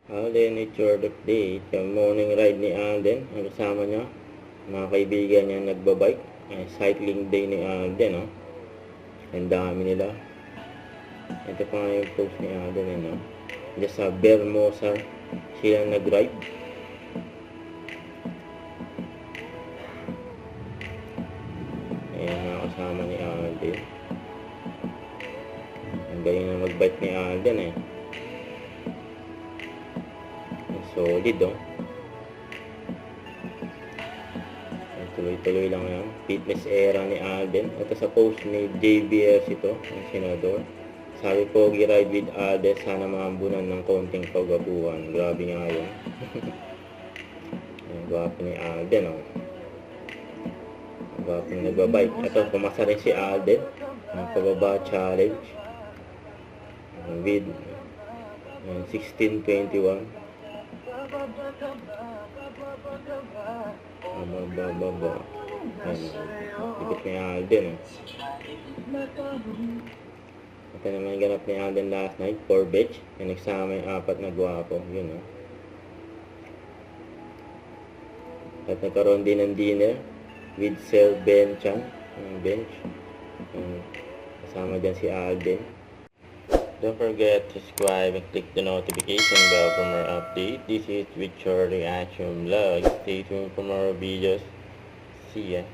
Alden, it's your update. Yung morning ride ni Alden, ang kasama niya, mga kaibigan niya nagbabike. Cycling day ni Alden, no? Ang dami nila. Ito pa nga yung post ni Alden, no? Diyan sa Bermosa sila nag-ride. Ayan, mga kasama ni Alden. Ang galing na mag-bike ni Alden, eh. Solid, oh. Tuloy-tuloy lang yan. Fitness era ni Alden. Ito sa post ni JBS ito, ang senador. Sabi po, ride with Alden, sana maambunan ng konting pagwapuan. Grabe nga yun. Ang gwapo ni Alden, oh. Ang gwapo na nagbabike. Ito, pumasa rin si Alden. Ang pababa challenge. With 16:21. Baba. Ikot ni Alden, oh. Ito naman yung ganap ni Alden last night, 4 batch. Yung nagsama yung 4 na gwapo. Yun, oh. At nagkaroon din ng dinner with Sir Ben Chan. Bench. Kasama dyan si Alden. Don't forget to subscribe and click the notification bell for more updates. This is with your reaction vlog. Stay tuned for more videos. See ya.